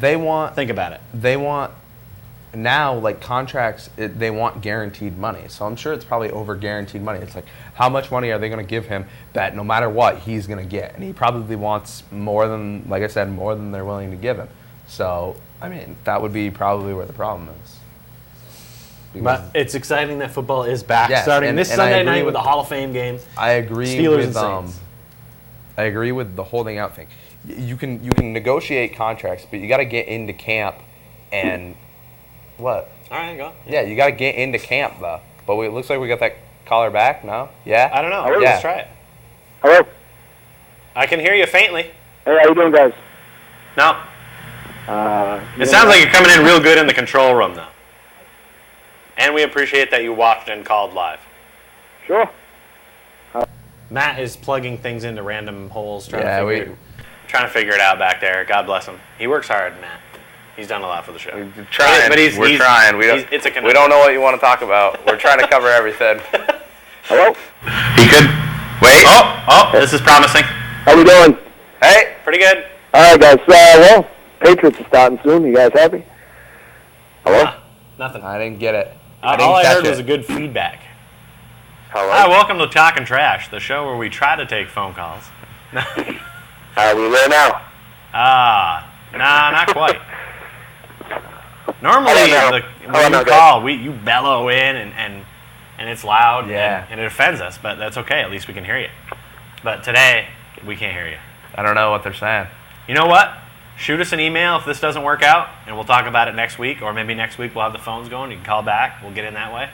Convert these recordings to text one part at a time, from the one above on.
They want. Think about it. They want now, like contracts. They want guaranteed money. So I'm sure it's probably over guaranteed money. It's like how much money are they going to give him that no matter what he's going to get, and he probably wants more than, like I said, more than they're willing to give him. So I mean, that would be probably where the problem is. But it's exciting that football is back, yes, starting this Sunday night with the Hall of Fame game. I agree Steelers with and Saints. I agree with the holding out thing. You can negotiate contracts, but you got to get into camp and what? All right, go. Yeah, you got to get into camp though. But it looks like we got that caller back. No? Yeah. I don't know. Yeah. Let's try it. Hello. I can hear you faintly. Hey, how you doing, guys? No. It sounds like you're coming in real good in the control room, though. And we appreciate that you watched and called live. Sure. Matt is plugging things into random holes, trying to figure it out back there. God bless him. He works hard, Matt. He's done a lot for the show. We're trying. We're trying. We don't know what you want to talk about. We're trying to cover everything. Hello. He could wait. Oh, this is promising. How you doing? Hey, pretty good. All right, guys. Well, Patriots are starting soon. You guys happy? Hello. Nothing. I didn't get it. All I heard was a good feedback. Hello. Hi, welcome to Talkin' Trash, the show where we try to take phone calls. Are we there now? Nah, not quite. Normally, when you call, you bellow in and it's loud and it offends us, but that's okay. At least we can hear you. But today, we can't hear you. I don't know what they're saying. You know what? Shoot us an email if this doesn't work out, and we'll talk about it next week, or maybe next week we'll have the phones going. You can call back. We'll get in that way.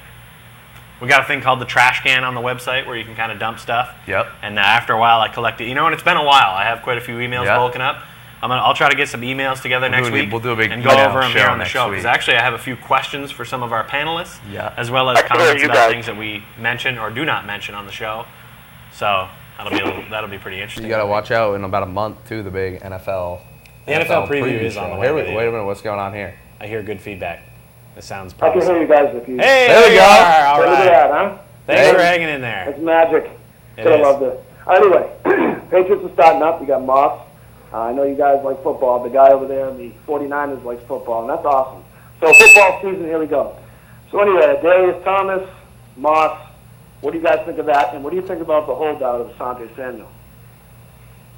We got a thing called the trash can on the website where you can kind of dump stuff. Yep. And after a while, I collect it. You know, and it's been a while. I have quite a few emails bulking up. I'll try to get some emails together next week. We'll do a big and go over them here on the show. Because actually, I have a few questions for some of our panelists, as well as comments about things that we mention or do not mention on the show. So that'll be pretty interesting. You got to watch out in about a month too. The big NFL. The NFL preview is on the way. Wait a minute, what's going on here? I hear good feedback. This sounds I can promising. hear you guys if you. Hey, there we go. All right. Look at that, huh? Thanks for hanging in there. It's magic. It Could have is. loved it. Anyway, Patriots are starting up. You got Moss. I know you guys like football. The guy over there, the 49ers, likes football, and that's awesome. So football season, here we go. So anyway, Darius Thomas, Moss, what do you guys think of that? And what do you think about the holdout of Asante Samuel?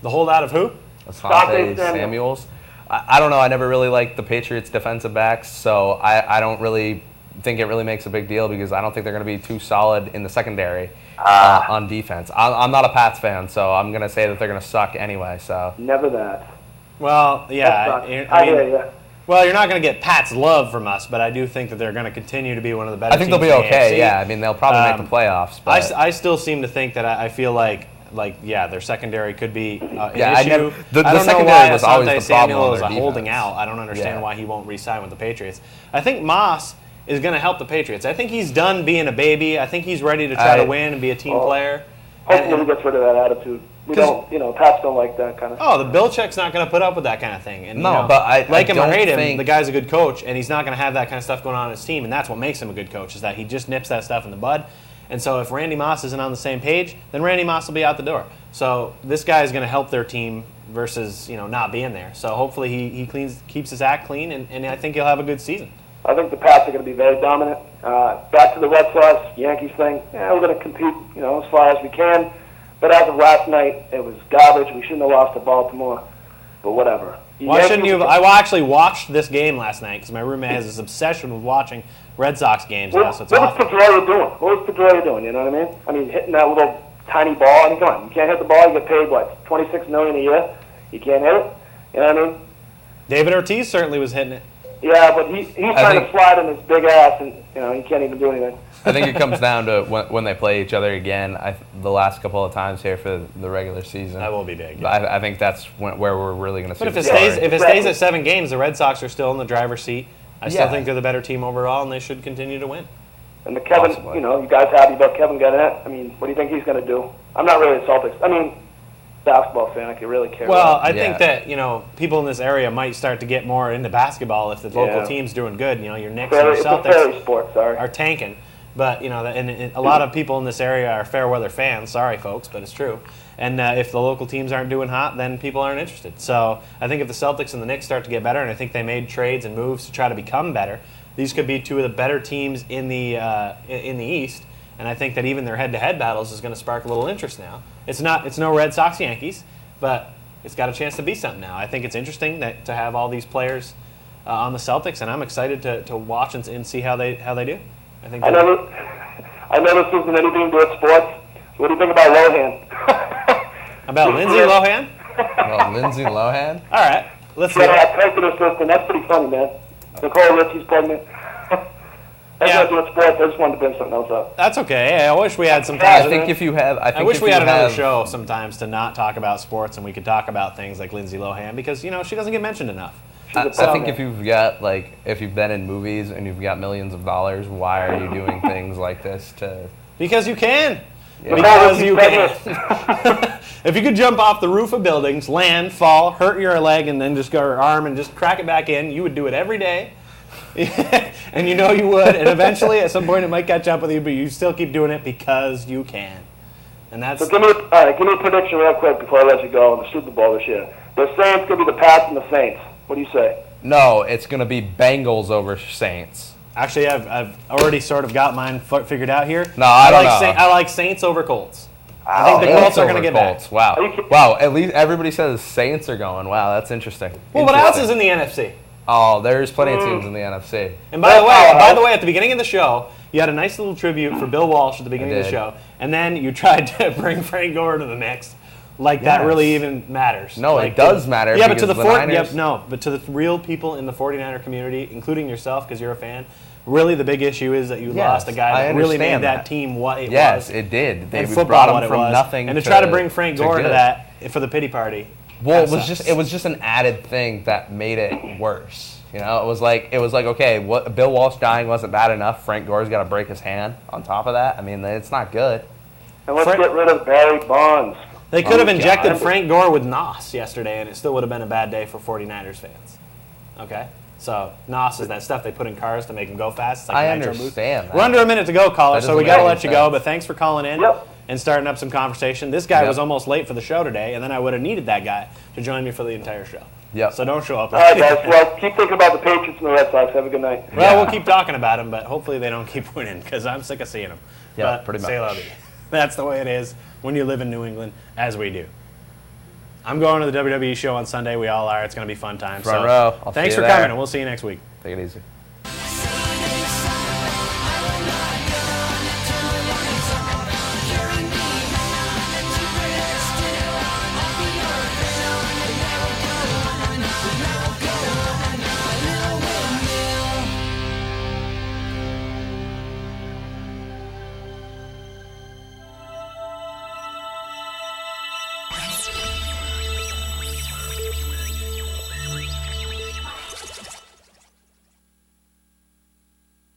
The holdout of who? Asante Samuels. I don't know. I never really liked the Patriots defensive backs, so I don't really think it really makes a big deal because I don't think they're going to be too solid in the secondary on defense. I'm not a Pats fan, so I'm going to say that they're going to suck anyway. So Never that. Well, yeah. I hear you. Well, you're not going to get Pat's love from us, but I do think that they're going to continue to be one of the better teams. I think they'll be in the okay. AFC. Yeah, I mean they'll probably make the playoffs. But I still seem to think that I feel like their secondary could be an issue. I don't know secondary why was always the Asante problem Samuel on is their holding defense. out. I don't understand why he won't re-sign with the Patriots. I think Moss is going to help the Patriots. I think he's done being a baby. I think he's ready to try to win and be a team player. Hopefully he gets rid of that attitude. We don't, Pats don't like that kind of Oh, the Belichick's not going to put up with that kind of thing. And, No, but I like him or don't hate him, think- the guy's a good coach, and he's not going to have that kind of stuff going on in his team, and that's what makes him a good coach, is that he just nips that stuff in the bud. And so if Randy Moss isn't on the same page, then Randy Moss will be out the door. So this guy is going to help their team versus not being there. So hopefully he keeps his act clean, and I think he'll have a good season. I think the Pats are going to be very dominant. Back to the Red Sox, Yankees thing. Yeah, we're going to compete, as far as we can. But as of last night, it was garbage. We shouldn't have lost to Baltimore. But whatever. Why shouldn't you have? I actually watched this game last night because my roommate has this obsession with watching Red Sox games now, so it's What awful. was Pedroia doing? What was Pedroia doing? You know what I mean? I mean, hitting that little tiny ball. I mean, come on. You can't hit the ball. You get paid, what, $26 million a year? You can't hit it? You know what I mean? David Ortiz certainly was hitting it. Yeah, but he's trying to slide in his big ass, and, he can't even do anything. I think it comes down to when they play each other again. The last couple of times here for the regular season, That will be big. I think that's where we're really going to see. But if the it stays at 7 games, the Red Sox are still in the driver's seat. I still Yeah. think they're the better team overall, and they should continue to win. And the Kevin, Possibly. you guys happy about Kevin Garnett? I mean, what do you think he's going to do? I'm not really a Celtics. I mean, basketball fan. I could really care. Well, about I think that people in this area might start to get more into basketball if the local team's doing good. Your Knicks and your it's a fairy Celtics sport. Sorry. are tanking. But and a lot of people in this area are fair weather fans. Sorry, folks, but it's true. And if the local teams aren't doing hot, then people aren't interested. So I think if the Celtics and the Knicks start to get better, and I think they made trades and moves to try to become better, these could be two of the better teams in the East. And I think that even their head-to-head battles is going to spark a little interest now. It's no Red Sox Yankees, but it's got a chance to be something now. I think it's interesting to have all these players on the Celtics, and I'm excited to watch and see how they do. I think. I know this isn't anything to do with sports. What do you think about Lohan? About Lindsay Lohan? Well, Lindsay Lohan? All right, let's see. Yeah, president assistant. That's pretty funny, man. Nicole Richie's pregnant. That's not doing sports. I just wanted to bring something else up. That's okay. I wish we had some time. I wish we had another show sometimes to not talk about sports and we could talk about things like Lindsay Lohan because she doesn't get mentioned enough. I think if you've been in movies and you've got millions of dollars, why are you doing things like this to? Because you can. Yeah. Because you can. If you could jump off the roof of buildings, land, fall, hurt your leg, and then just go your arm and just crack it back in, you would do it every day. And you would. And eventually, at some point, it might catch up with you, but you still keep doing it because you can. And that's. So give me a prediction real quick before I let you go on the Super Bowl this year. They're saying it's going to be the Pats and the Saints. What do you say? No, it's going to be Bengals over Saints. Actually, I've already sort of got mine figured out here. No, I don't know. I like Saints over Colts. I think the Colts are going to get back. Wow. At least everybody says Saints are going. Wow, that's interesting. Well, what else is in the NFC? Oh, there's plenty of teams in the NFC. And by the way, at the beginning of the show, you had a nice little tribute for Bill Walsh at the beginning of the show, and then you tried to bring Frank Gore to the mix. That really even matters. No, it does matter. Yeah, but to but to the real people in the 49er community, including yourself, because you're a fan, really the big issue is that you lost a guy that really made that team what it was. Yes, it did. They brought him from nothing. And to try to bring Frank Gore into that for the pity party. Well, it was just an added thing that made it worse. It was like okay, Bill Walsh dying wasn't bad enough. Frank Gore's got to break his hand on top of that. I mean, it's not good. And let's get rid of Barry Bonds. They could have injected Frank Gore with NOS yesterday, and it still would have been a bad day for 49ers fans. Okay? So, NOS is that stuff they put in cars to make them go fast. It's like I understand that. We're under a minute to go, caller, so we got to let you go. But thanks for calling in and starting up some conversation. This guy was almost late for the show today, and then I would have needed that guy to join me for the entire show. Yep. So don't show up. All right, guys. Well, keep thinking about the Patriots and the Red Sox. Have a good night. Well, we'll keep talking about them, but hopefully they don't keep winning because I'm sick of seeing them. Yeah, pretty much. That's the way it is when you live in New England, as we do. I'm going to the WWE show on Sunday. We all are. It's going to be fun time. Front row. Thanks for coming, and we'll see you next week. Take it easy.